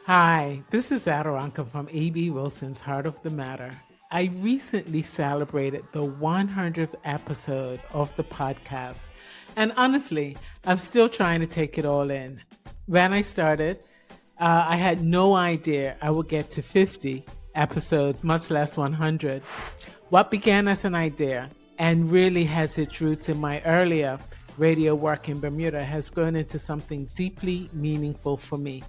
Hi, this is Adoranka from ABWilson's Heart of the Matter. I recently celebrated the 100th episode of the podcast, and honestly, I'm still trying to take it all in. When I started, I had no idea I would get to 50 episodes, much less 100. What began as an idea and really has its roots in my earlier radio work in Bermuda has grown into something deeply meaningful for me.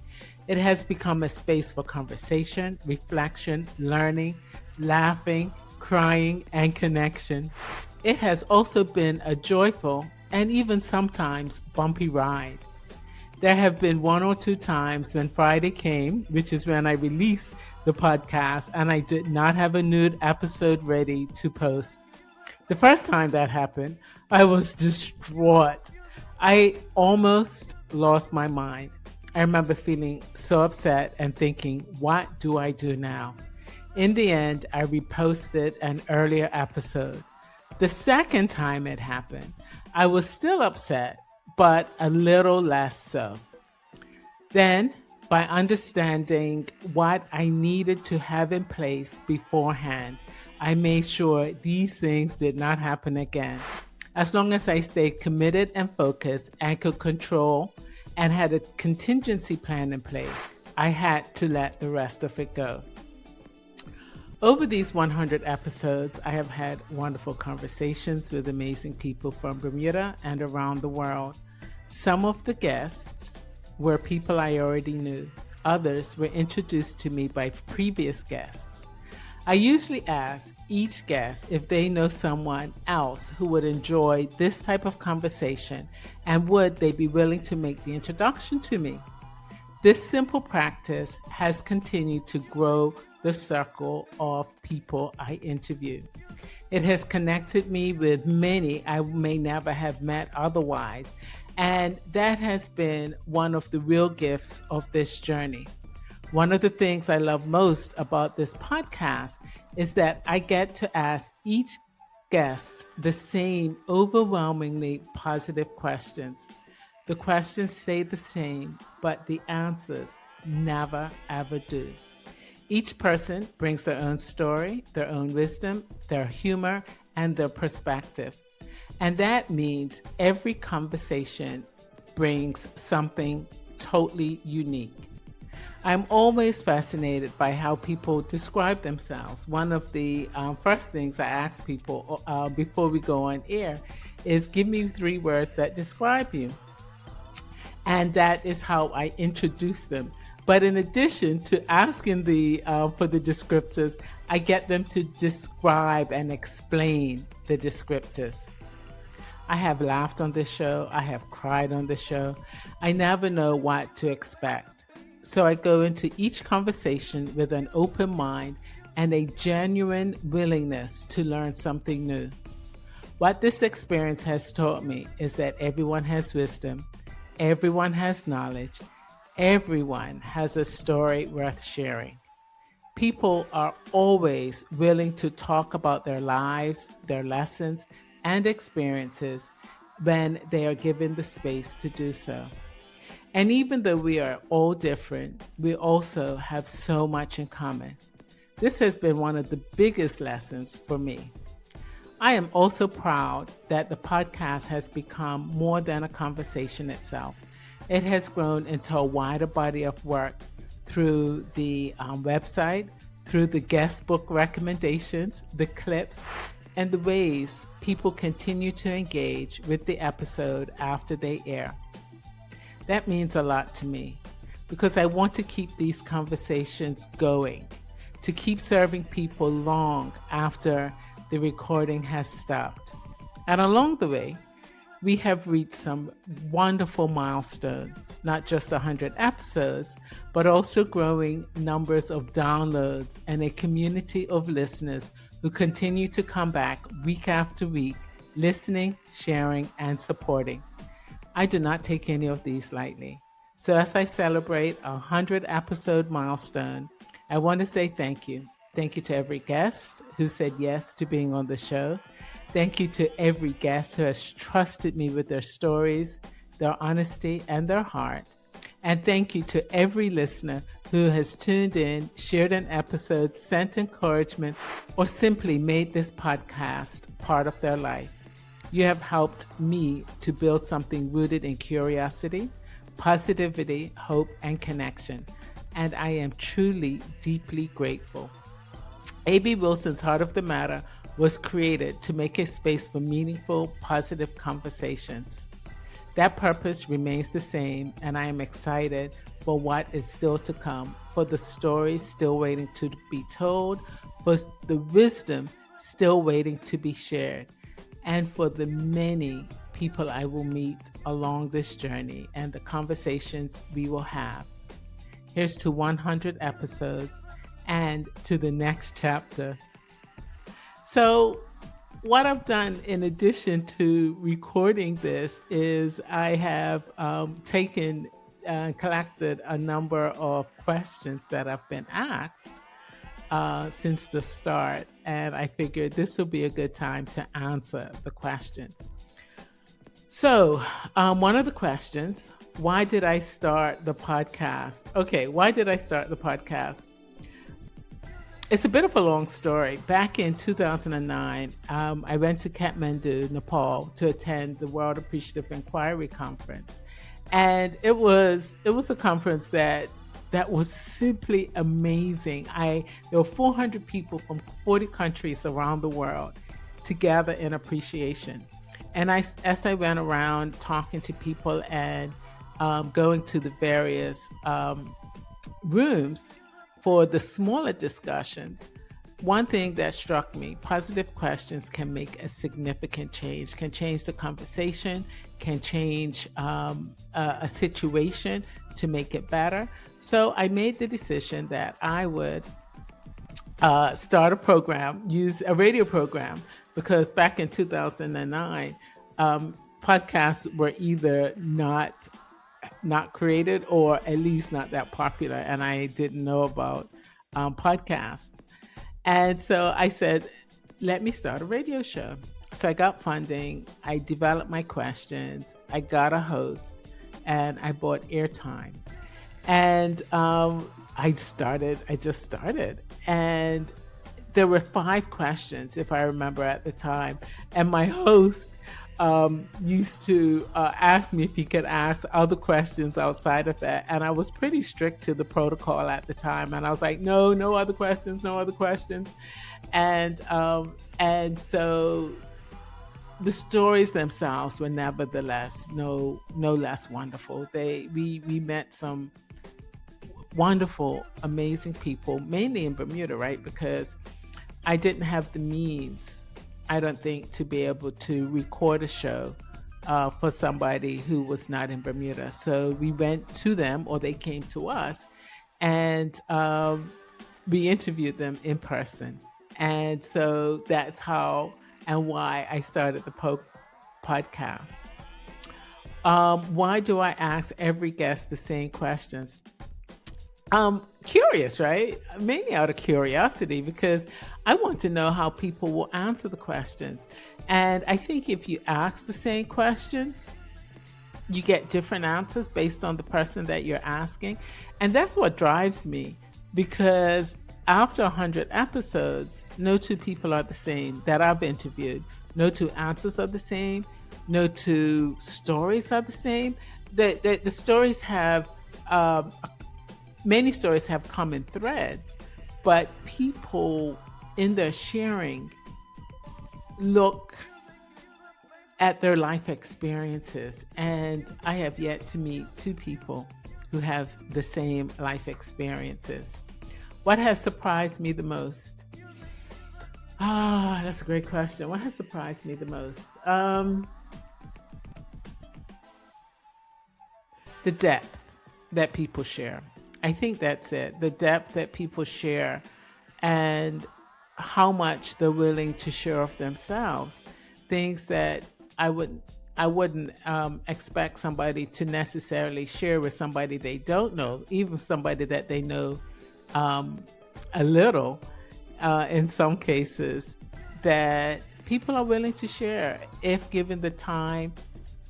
It has become a space for conversation, reflection, learning, laughing, crying, and connection. It has also been a joyful and even sometimes bumpy ride. There have been one or two times when Friday came, which is when I released the podcast, and I did not have a new episode ready to post. The first time that happened, I was distraught. I almost lost my mind. I remember feeling so upset and thinking, what do I do now? In the end, I reposted an earlier episode. The second time it happened, I was still upset, but a little less so. Then, by understanding what I needed to have in place beforehand, I made sure these things did not happen again. As long as I stayed committed and focused and could control and had a contingency plan in place, I had to let the rest of it go. Over these 100 episodes, I have had wonderful conversations with amazing people from Bermuda and around the world. Some of the guests were people I already knew. Others were introduced to me by previous guests. I usually ask each guest if they know someone else who would enjoy this type of conversation and would they be willing to make the introduction to me. This simple practice has continued to grow the circle of people I interview. It has connected me with many I may never have met otherwise, and that has been one of the real gifts of this journey. One of the things I love most about this podcast is that I get to ask each guest the same overwhelmingly positive questions. The questions stay the same, but the answers never ever do. Each person brings their own story, their own wisdom, their humor, and their perspective. And that means every conversation brings something totally unique. I'm always fascinated by how people describe themselves. One of the first things I ask people before we go on air is give me 3 words that describe you. And that is how I introduce them. But in addition to asking for the descriptors, I get them to describe and explain the descriptors. I have laughed on this show. I have cried on the show. I never know what to expect. So I go into each conversation with an open mind and a genuine willingness to learn something new. What this experience has taught me is that everyone has wisdom, everyone has knowledge, everyone has a story worth sharing. People are always willing to talk about their lives, their lessons, and experiences when they are given the space to do so. And even though we are all different, we also have so much in common. This has been one of the biggest lessons for me. I am also proud that the podcast has become more than a conversation itself. It has grown into a wider body of work through the website, through the guest book recommendations, the clips, and the ways people continue to engage with the episode after they air. That means a lot to me because I want to keep these conversations going, to keep serving people long after the recording has stopped. And along the way, we have reached some wonderful milestones, not just 100 episodes, but also growing numbers of downloads and a community of listeners who continue to come back week after week, listening, sharing, and supporting. I do not take any of these lightly. So as I celebrate a 100 episode milestone, I want to say thank you. Thank you to every guest who said yes to being on the show. Thank you to every guest who has trusted me with their stories, their honesty, and their heart. And thank you to every listener who has tuned in, shared an episode, sent encouragement, or simply made this podcast part of their life. You have helped me to build something rooted in curiosity, positivity, hope, and connection. And I am truly, deeply grateful. ABWilson's Heart of the Matter was created to make a space for meaningful, positive conversations. That purpose remains the same, and I am excited for what is still to come, for the stories still waiting to be told, for the wisdom still waiting to be shared, and for the many people I will meet along this journey and the conversations we will have. Here's to 100 episodes and to the next chapter. So what I've done in addition to recording this is I have taken and collected a number of questions that have been asked since the start, and I figured this would be a good time to answer the questions. So one of the questions, why did I start the podcast? Okay, why did I start the podcast? It's a bit of a long story. Back in 2009, I went to Kathmandu, Nepal, to attend the World Appreciative Inquiry Conference, and it was a conference that was simply amazing. There were 400 people from 40 countries around the world together in appreciation. And as I went around talking to people and going to the various rooms for the smaller discussions, one thing that struck me, positive questions can make a significant change, can change the conversation, can change a situation to make it better. So I made the decision that I would start a program, use a radio program, because back in 2009, podcasts were either not created or at least not that popular, and I didn't know about podcasts. And so I said, let me start a radio show. So I got funding, I developed my questions, I got a host, and I bought airtime. And I just started. And there were 5 questions, if I remember at the time. And my host used to ask me if he could ask other questions outside of that. And I was pretty strict to the protocol at the time. And I was like, no other questions, no other questions. And so the stories themselves were nevertheless no less wonderful. We met some wonderful, amazing people, mainly in Bermuda, right? Because I didn't have the means, I don't think, to be able to record a show for somebody who was not in Bermuda. So we went to them, or they came to us, and we interviewed them in person. And so that's how and why I started the podcast. Why do I ask every guest the same questions? Curious, right? Mainly out of curiosity, because I want to know how people will answer the questions. And I think if you ask the same questions, you get different answers based on the person that you're asking. And that's what drives me, because after 100 episodes, no 2 people are the same that I've interviewed. No 2 answers are the same. No 2 stories are the same. The stories have, many stories have common threads, but people in their sharing look at their life experiences. And I have yet to meet 2 people who have the same life experiences. What has surprised me the most? That's a great question. What has surprised me the most? The depth that people share. I think that's it. The depth that people share and how much they're willing to share of themselves. Things that I wouldn't expect somebody to necessarily share with somebody they don't know, even somebody that they know a little, in some cases, that people are willing to share if given the time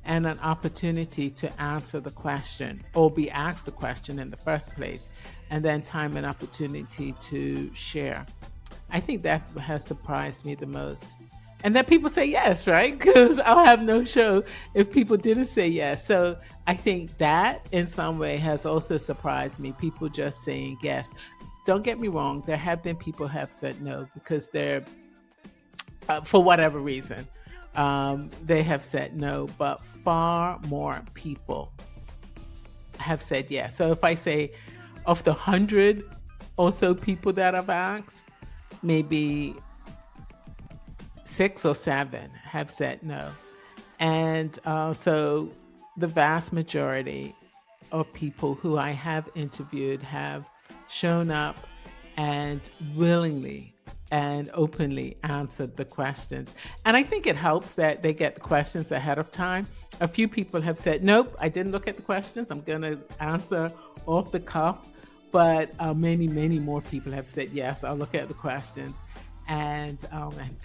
and an opportunity to answer the question or be asked the question in the first place, and then time and opportunity to share. I think that has surprised me the most. And that people say yes, right? Because I'll have no show if people didn't say yes. So I think that in some way has also surprised me. People just saying yes. Don't get me wrong. There have been people who have said no because they're, for whatever reason, they have said no. But far more people have said yes. So if I say of the 100 or so people that I've asked, maybe 6 or 7 have said no. And so the vast majority of people who I have interviewed have shown up and willingly and openly answered the questions. And I think it helps that they get the questions ahead of time. A few people have said, nope, I didn't look at the questions. I'm going to answer off the cuff. But many, many more people have said, yes, I'll look at the questions and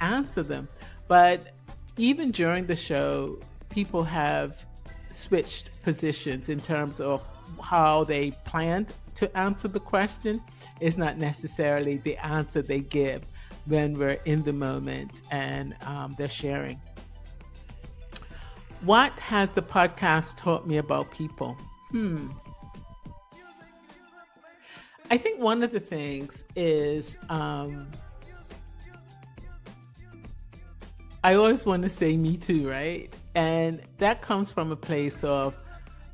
answer them. But even during the show, people have switched positions in terms of how they planned to answer the question. It's not necessarily the answer they give when we're in the moment and they're sharing. What has the podcast taught me about people? I think one of the things is I always want to say me too, right? And that comes from a place of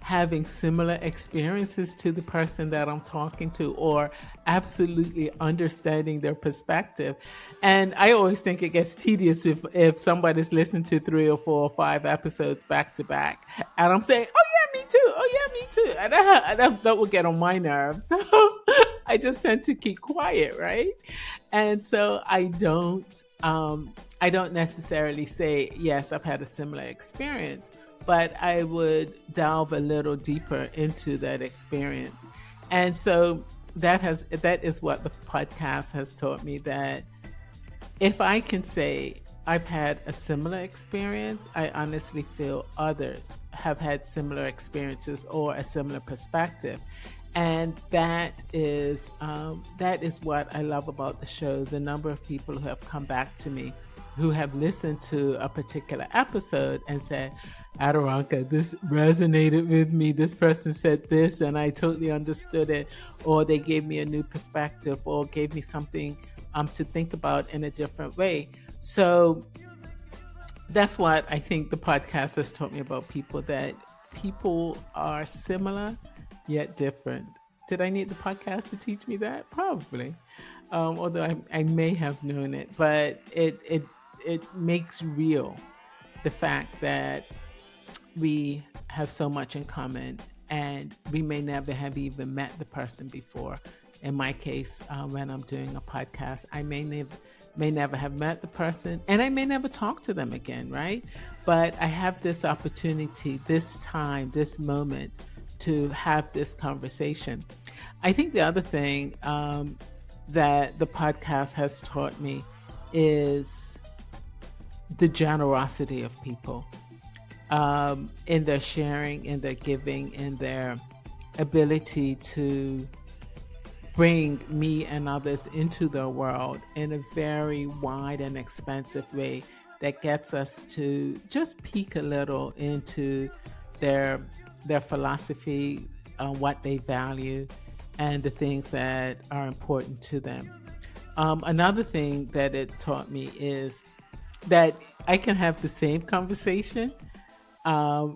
having similar experiences to the person that I'm talking to, or absolutely understanding their perspective. And I always think it gets tedious if somebody's listened to 3 or 4 or 5 episodes back to back, and I'm saying, oh yeah, me too, oh yeah, me too. And that will get on my nerves. So I just tend to keep quiet, right? And so I don't necessarily say, yes, I've had a similar experience, but I would delve a little deeper into that experience. And so that is what the podcast has taught me, that if I can say I've had a similar experience, I honestly feel others have had similar experiences or a similar perspective. And that is what I love about the show. The number of people who have come back to me, who have listened to a particular episode and said, Adoranka, this resonated with me. This person said this and I totally understood it. Or they gave me a new perspective or gave me something to think about in a different way. So that's what I think the podcast has taught me about people, that people are similar yet different. Did I need the podcast to teach me that? Probably. Although I may have known it, but it makes real the fact that we have so much in common and we may never have even met the person before. In my case, when I'm doing a podcast, I may never have met the person and I may never talk to them again, right? But I have this opportunity, this time, this moment to have this conversation. I think the other thing that the podcast has taught me is the generosity of people in their sharing, in their giving, in their ability to bring me and others into their world in a very wide and expansive way that gets us to just peek a little into their philosophy, what they value, and the things that are important to them. Another thing that it taught me is that I can have the same conversation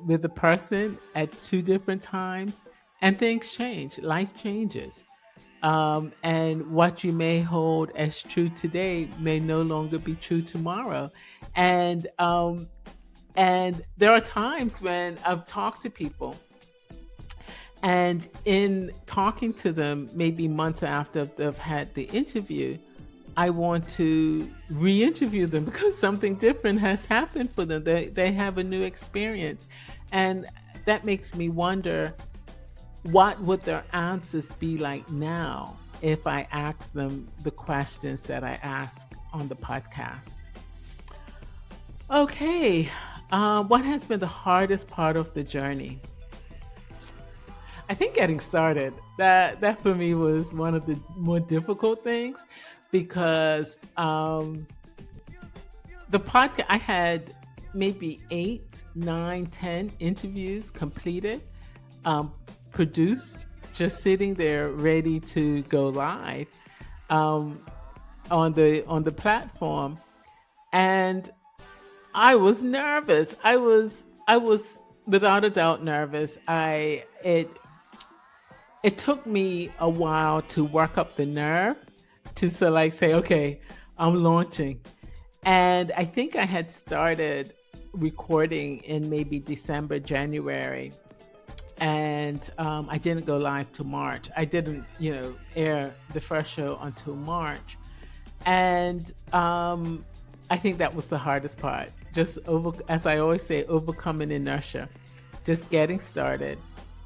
with a person at 2 different times and things change, life changes. And what you may hold as true today may no longer be true tomorrow. And there are times when I've talked to people, and in talking to them, maybe months after they've had the interview, I want to re-interview them because something different has happened for them. They have a new experience. And that makes me wonder, what would their answers be like now if I ask them the questions that I ask on the podcast? Okay. What has been the hardest part of the journey? I think getting started. That for me was one of the more difficult things because the podcast I had maybe 8, 9, 10 interviews completed, um, produced, just sitting there ready to go live um, on the platform, and I was nervous. I was without a doubt nervous. I it took me a while to work up the nerve to so like say, okay, I'm launching. And I think I had started recording in maybe December, January, and I didn't go live till March. I didn't, air the first show until March, and I think that was the hardest part. Just as I always say, overcoming inertia, just getting started,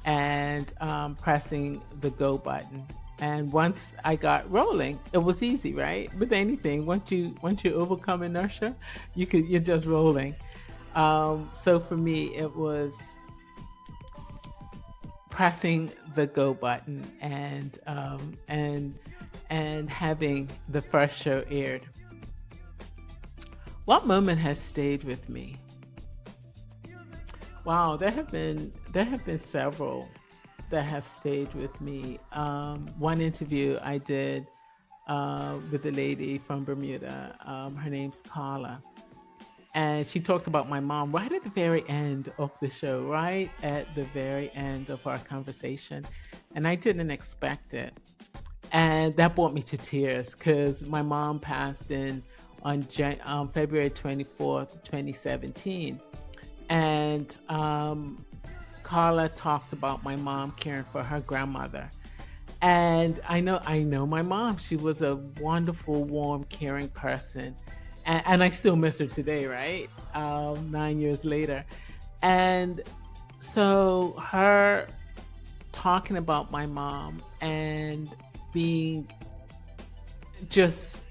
and pressing the go button. And once I got rolling, it was easy, right? With anything, once you overcome inertia, you're just rolling. So for me, it was pressing the go button and having the first show aired. What moment has stayed with me? Wow, there have been several that have stayed with me. One interview I did with a lady from Bermuda. Her name's Carla, and she talked about my mom right at the very end of the show, right at the very end of our conversation, and I didn't expect it, and that brought me to tears because my mom passed in on February 24th, 2017. And Carla talked about my mom caring for her grandmother. And I know my mom. She was a wonderful, warm, caring person. And I still miss her today, right? 9 years later. And so her talking about my mom and being just,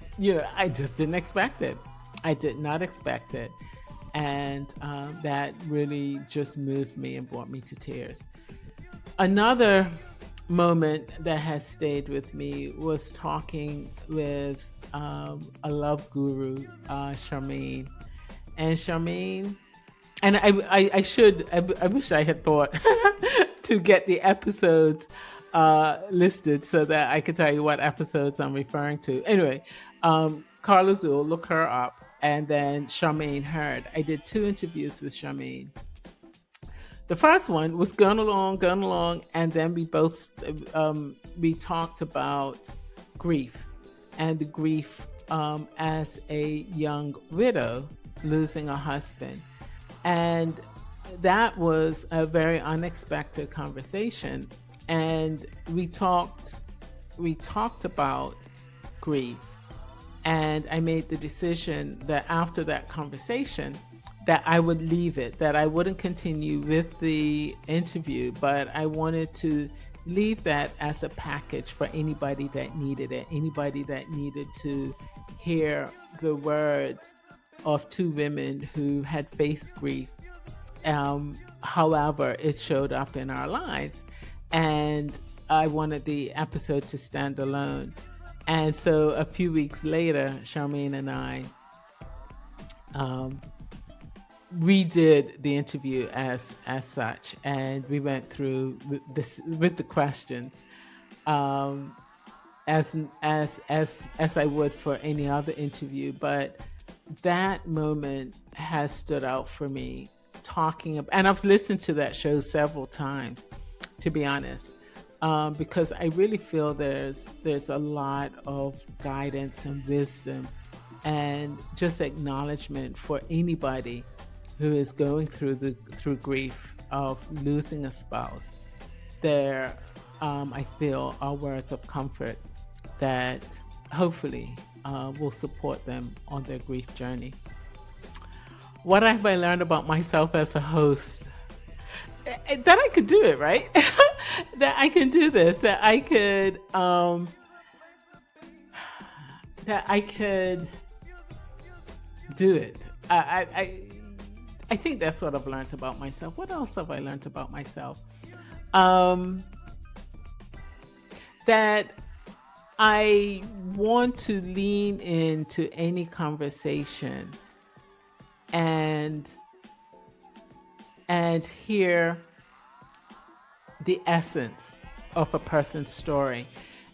I just didn't expect it. I did not expect it. And that really just moved me and brought me to tears. Another moment that has stayed with me was talking with a love guru, Charmaine. And Charmaine, and I wish I had thought to get the episodes listed so that I could tell you what episodes I'm referring to. Anyway, Carla Zul, look her up. And then Charmaine Hurd. I did 2 interviews with Charmaine. The first one was going along, and then we talked about grief, and the grief as a young widow losing a husband. And that was a very unexpected conversation. And we talked about grief. And I made the decision that after that conversation, that I would leave it, that I wouldn't continue with the interview, but I wanted to leave that as a package for anybody that needed it, anybody that needed to hear the words of 2 women who had faced grief. However, it showed up in our lives. And I wanted the episode to stand alone. And so a few weeks later, Charmaine and I redid the interview as such, and we went through with the questions as I would for any other interview. But that moment has stood out for me. And I've listened to that show several times, to be honest. Because I really feel there's a lot of guidance and wisdom and just acknowledgement for anybody who is going through grief of losing a spouse. There, I feel, are words of comfort that hopefully will support them on their grief journey. What have I learned about myself as a host? That I could do it, right? That I can do this, that I could do it. I I think that's what I've learned about myself. What else have I learned about myself? Um, that I want to lean into any conversation and hear the essence of a person's story.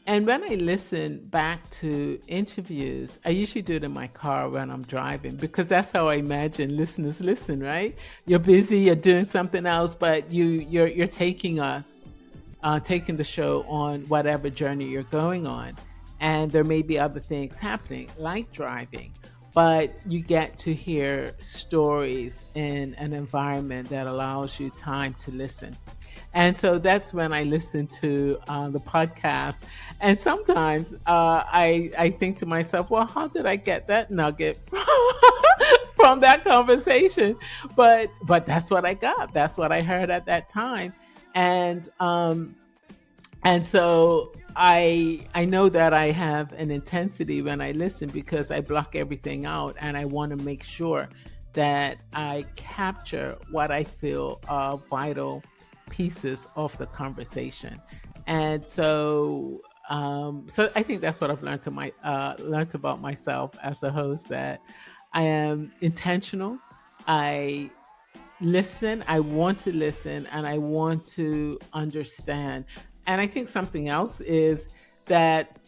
And when I listen back to interviews, I usually do it in my car when I'm driving, because that's how I imagine listeners listen, right? You're busy, you're doing something else, but you're taking the show on whatever journey you're going on. And there may be other things happening, like driving, but you get to hear stories in an environment that allows you time to listen. And so that's when I listen to the podcast. And sometimes I think to myself, well, how did I get that nugget from that conversation? But that's what I got. That's what I heard at that time. And so I know that I have an intensity when I listen, because I block everything out, and I want to make sure that I capture what I feel are vital pieces of the conversation. And so I think that's what I've learned about myself as a host, that I am intentional. I listen, I want to listen, and I want to understand. And I think something else is that,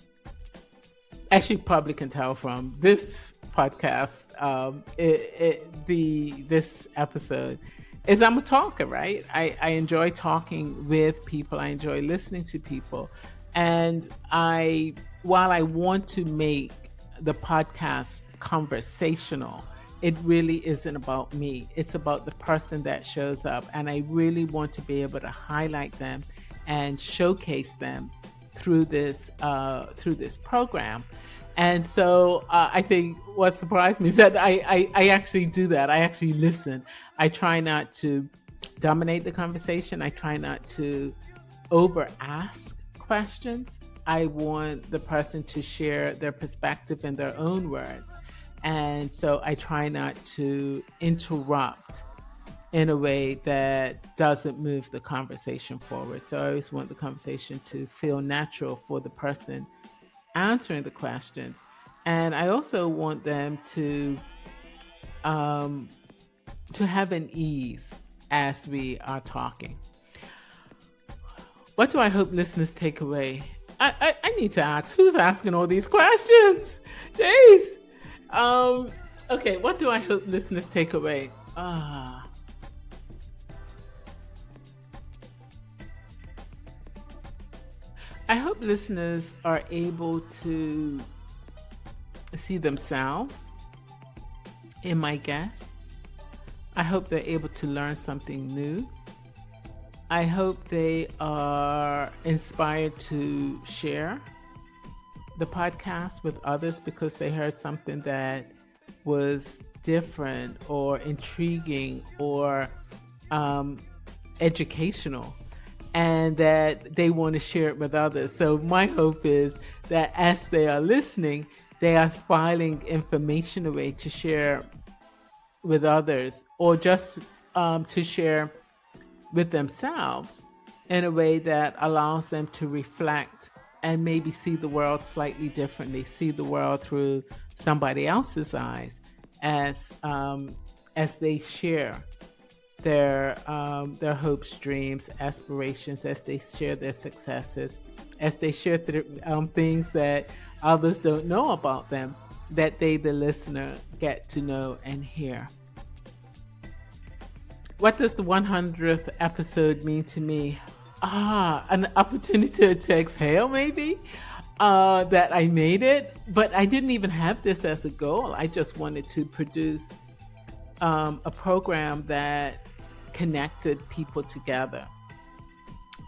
as you probably can tell from this podcast, this episode, is I'm a talker, right? I enjoy talking with people. I enjoy listening to people. And while I want to make the podcast conversational, it really isn't about me. It's about the person that shows up. And I really want to be able to highlight them and showcase them through this program. And so I think what surprised me is that I actually do that. I actually listen. I try not to dominate the conversation. I try not to over ask questions. I want the person to share their perspective in their own words. And so I try not to interrupt in a way that doesn't move the conversation forward. So I always want the conversation to feel natural for the person answering the questions. And I also want them to have an ease as we are talking. What do I hope listeners take away? I need to ask, who's asking all these questions? Jeez. Okay, what do I hope listeners take away? I hope listeners are able to see themselves in my guests. I hope they're able to learn something new. I hope they are inspired to share the podcast with others because they heard something that was different or intriguing or educational, and that they want to share it with others. So my hope is that as they are listening, they are filing information away to share with others, or just to share with themselves in a way that allows them to reflect and maybe see the world slightly differently, see the world through somebody else's eyes as they share their hopes, dreams, aspirations, as they share their successes, as they share things that others don't know about them, that they, the listener, get to know and hear. What does the 100th episode mean to me? An opportunity to exhale, maybe, that I made it. But I didn't even have this as a goal. I just wanted to produce a program that connected people together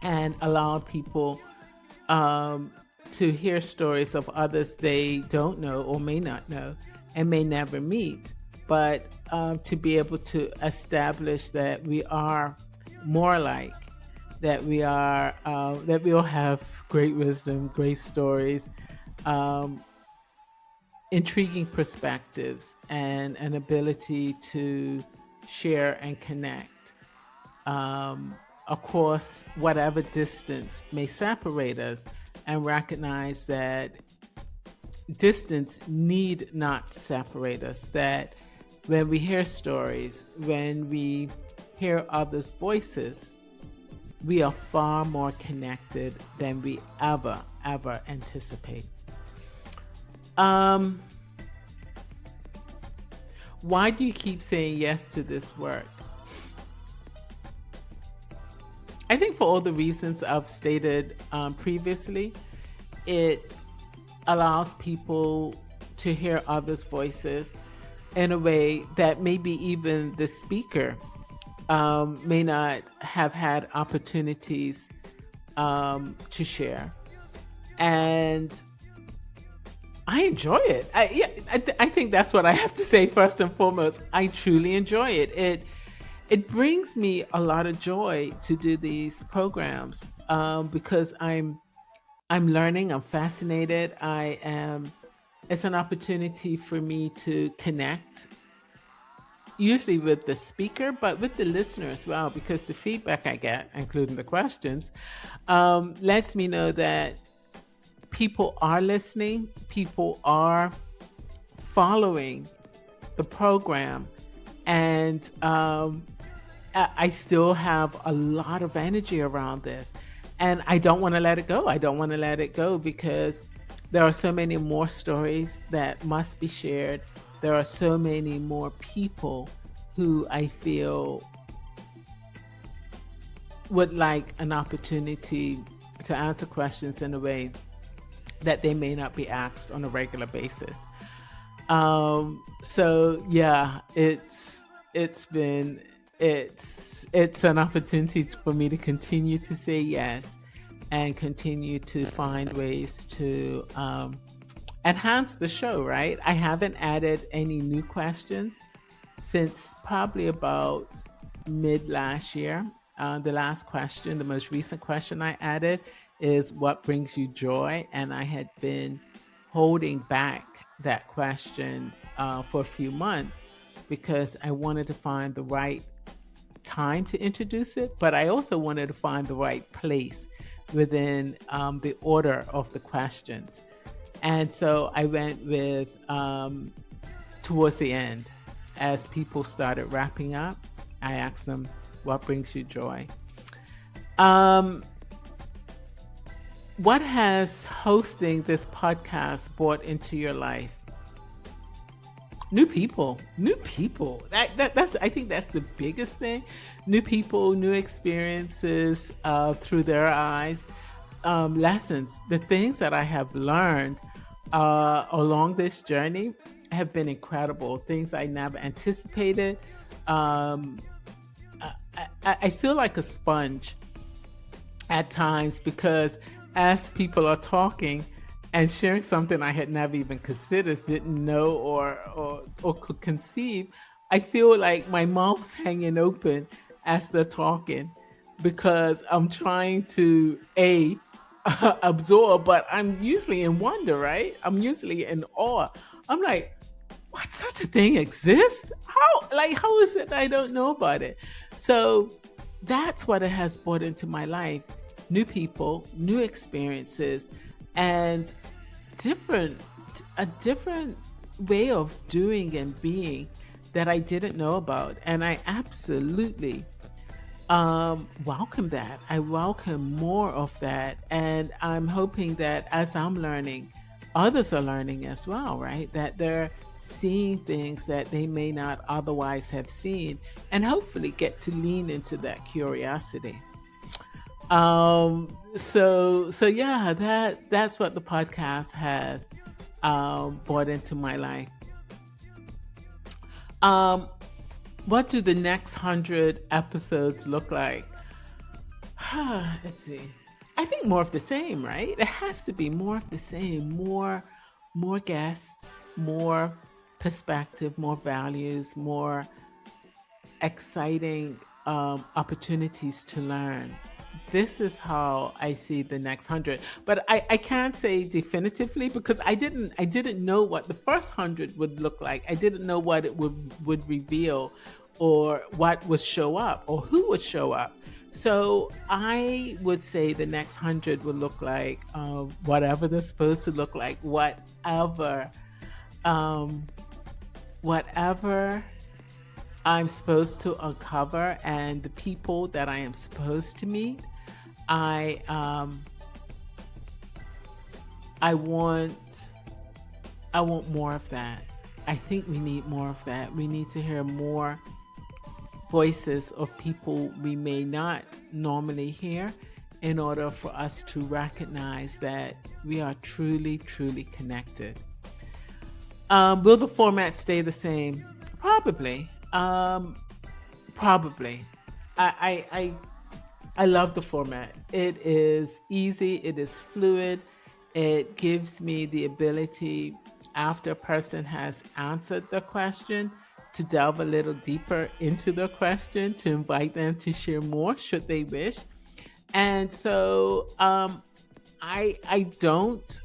and allowed people to hear stories of others they don't know or may not know and may never meet, but to be able to establish that we are more alike, that we all have great wisdom, great stories, intriguing perspectives, and an ability to share, and connect across whatever distance may separate us, and recognize that distance need not separate us, that when we hear stories, when we hear others' voices, we are far more connected than we ever anticipate. Why do you keep saying yes to this work? I think for all the reasons I've stated previously. It allows people to hear others' voices in a way that maybe even the speaker may not have had opportunities to share. And I enjoy it. I think that's what I have to say first and foremost. I truly enjoy it. It brings me a lot of joy to do these programs because I'm learning. I'm fascinated. It's an opportunity for me to connect, usually with the speaker, but with the listener as well, because the feedback I get, including the questions, lets me know that people are listening, people are following the program, and I still have a lot of energy around this. And I don't want to let it go. I don't want to let it go because there are so many more stories that must be shared. There are so many more people who I feel would like an opportunity to answer questions in a way that they may not be asked on a regular basis. So yeah, it's an opportunity for me to continue to say yes and continue to find ways to enhance the show, right? I haven't added any new questions since probably about mid last year. The last question, the most recent question I added is what brings you joy? And I had been holding back that question for a few months because I wanted to find the right time to introduce it, but I also wanted to find the right place within the order of the questions. And so I went with towards the end, as people started wrapping up, I asked them, what brings you joy? What has hosting this podcast brought into your life? New people. That's I think that's the biggest thing. New people, new experiences through their eyes, lessons. The things that I have learned along this journey have been incredible. Things I never anticipated. I feel like a sponge at times because as people are talking and sharing something I had never even considered, didn't know or could conceive, I feel like my mouth's hanging open as they're talking because I'm trying to absorb, but I'm usually in wonder, right? I'm usually in awe. I'm like, what, such a thing exists? How is it I don't know about it? So that's what it has brought into my life. New people, new experiences, and a different way of doing and being that I didn't know about. And I absolutely welcome that. I welcome more of that. And I'm hoping that as I'm learning, others are learning as well, right? That they're seeing things that they may not otherwise have seen, and hopefully get to lean into that curiosity. So yeah, that's what the podcast has brought into my life. What do the next 100 episodes look like? Let's see. I think more of the same, right? It has to be more of the same. More guests, more perspective, more values, more exciting opportunities to learn. This is how I see the next 100, but I can't say definitively because I didn't know what the first 100 would look like. I didn't know what it would reveal or what would show up or who would show up. So I would say the next 100 would look like whatever they're supposed to look like, um, whatever I'm supposed to uncover, and the people that I am supposed to meet. I I want I want more of that. I think we need more of that. We need to hear more voices of people we may not normally hear in order for us to recognize that we are truly, truly connected. Will the format stay the same? Probably. Probably. I love the format. It is easy. It is fluid. It gives me the ability, after a person has answered the question, to delve a little deeper into the question, to invite them to share more should they wish. And so I don't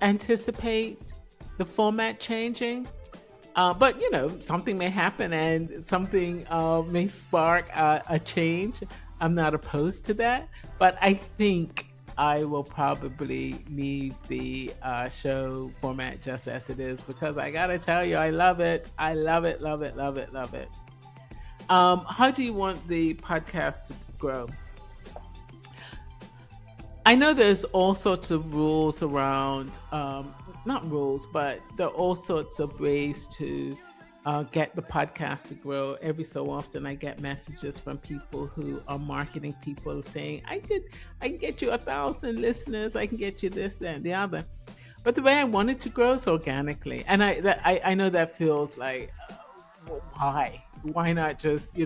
anticipate the format changing. But something may happen and something may spark a change. I'm not opposed to that, but I think I will probably leave the show format just as it is, because I gotta tell you, I love it. I love it, love it, love it, love it. How do you want the podcast to grow? I know there's all sorts of rules around, not rules, but there are all sorts of ways to get the podcast to grow. Every so often I get messages from people who are marketing people saying, I can get you 1,000 listeners, I can get you this, that, and the other. But the way I want it to grow is organically. And I know that feels like, why? Why not just,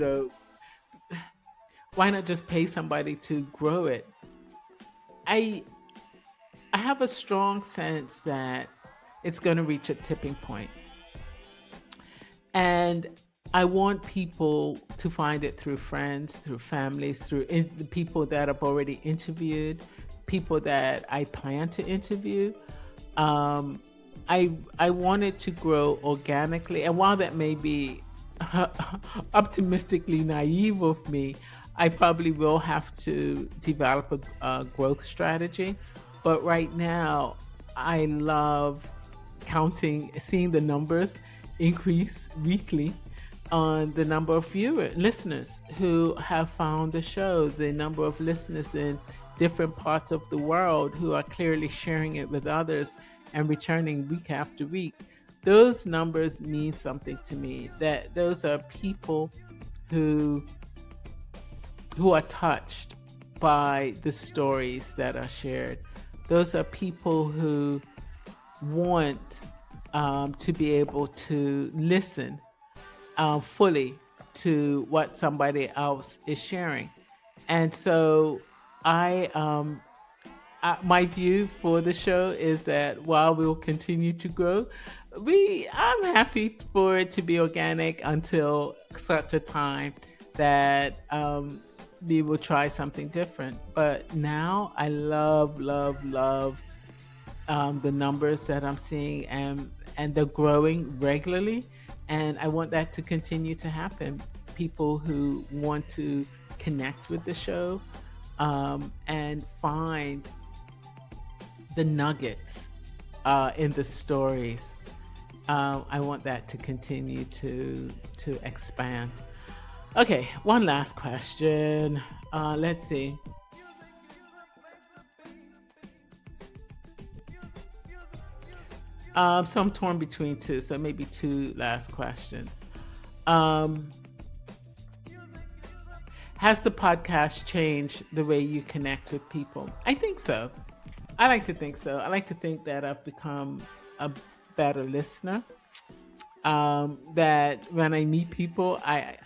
why not just pay somebody to grow it? I have a strong sense that it's going to reach a tipping point. And I want people to find it through friends, through families, through the people that I've already interviewed, people that I plan to interview. I want it to grow organically. And while that may be optimistically naive of me, I probably will have to develop a growth strategy. But right now, I love seeing the numbers increase weekly on the number of listeners who have found the show, the number of listeners in different parts of the world who are clearly sharing it with others and returning week after week. Those numbers mean something to me, that those are people who are touched by the stories that are shared. Those are people who want to be able to listen fully to what somebody else is sharing. And so my view for the show is that while we'll continue to grow, I'm happy for it to be organic until such a time that we will try something different. But now I love the numbers that I'm seeing, and they're growing regularly, and I want that to continue to happen. People who want to connect with the show and find the nuggets in the stories. I want that to continue to expand. Okay, one last question. Let's see. So I'm torn between two, so maybe two last questions. Has the podcast changed the way you connect with people? I think so. I like to think so. I like to think that I've become a better listener. That when I meet people, I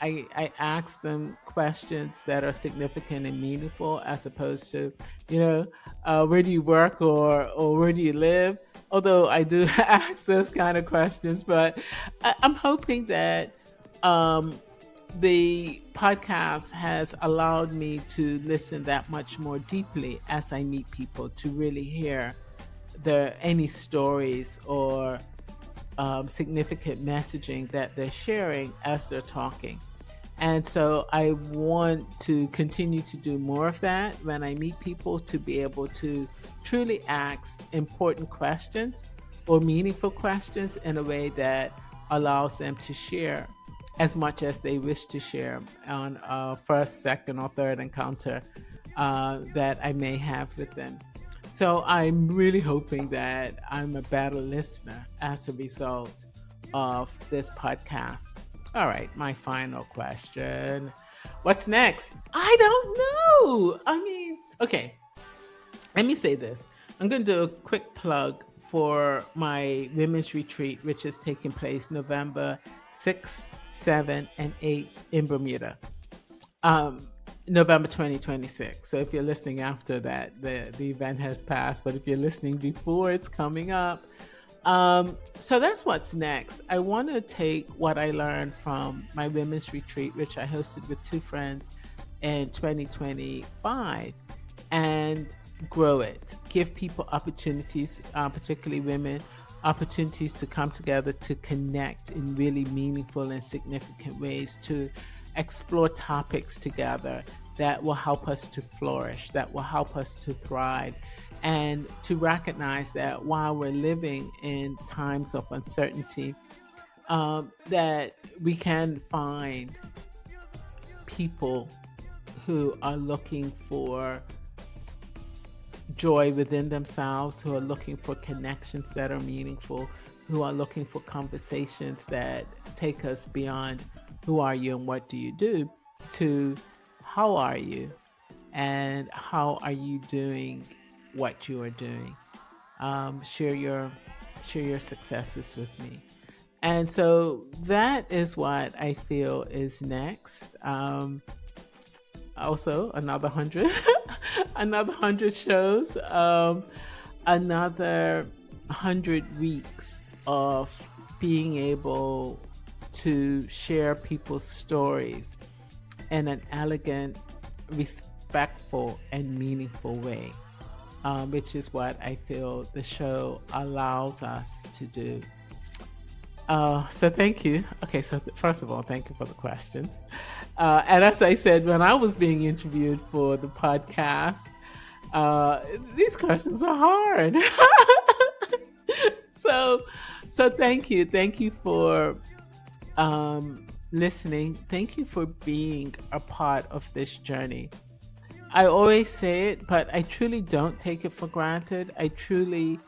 ask them questions that are significant and meaningful, as opposed to, where do you work or where do you live? Although I do ask those kind of questions, but I'm hoping that the podcast has allowed me to listen that much more deeply as I meet people, to really hear any stories or significant messaging that they're sharing as they're talking. And so I want to continue to do more of that when I meet people, to be able to truly ask important questions or meaningful questions in a way that allows them to share as much as they wish to share on a first, second, or third encounter that I may have with them. So I'm really hoping that I'm a better listener as a result of this podcast. All right, my final question. What's next? I don't know. Okay, let me say this. I'm going to do a quick plug for my women's retreat, which is taking place November 6th, 7th, and 8th in Bermuda. November 2026. So if you're listening after that, the event has passed. But if you're listening before, it's coming up. So that's what's next. I want to take what I learned from my women's retreat, which I hosted with two friends in 2025, and grow it. Give people opportunities, particularly women, opportunities to come together to connect in really meaningful and significant ways, to explore topics together that will help us to flourish, that will help us to thrive, and to recognize that while we're living in times of uncertainty, that we can find people who are looking for joy within themselves, who are looking for connections that are meaningful, who are looking for conversations that take us beyond who are you and what do you do to how are you and how are you doing what you are doing. Share your successes with me. And so that is what I feel is next. Also another 100 another 100 shows, another 100 weeks of being able to share people's stories in an elegant, respectful, and meaningful way, which is what I feel the show allows us to do. So thank you. Okay, so first of all, thank you for the questions. And as I said, when I was being interviewed for the podcast, these questions are hard. So thank you. Thank you for listening. Thank you for being a part of this journey. I always say it, but I truly don't take it for granted. I truly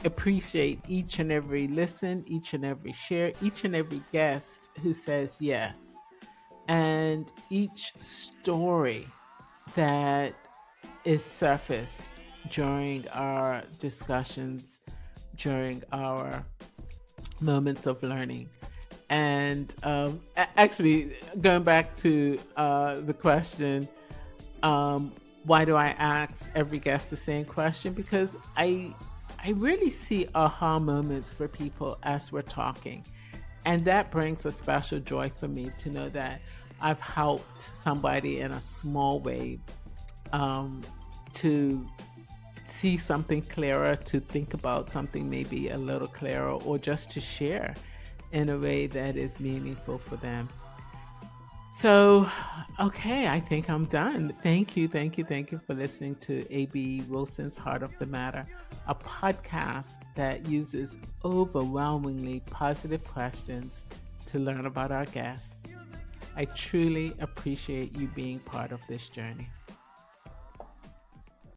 appreciate each and every listen, each and every share, each and every guest who says yes, and each story that is surfaced during our discussions, during our moments of learning. And actually, going back to the question, why do I ask every guest the same question? Because I really see aha moments for people as we're talking. And that brings a special joy for me to know that I've helped somebody in a small way to see something clearer, to think about something maybe a little clearer, or just to share in a way that is meaningful for them. So, okay, I think I'm done. Thank you for listening to ABWilson's Heart of the Matter, a podcast that uses overwhelmingly positive questions to learn about our guests. I truly appreciate you being part of this journey.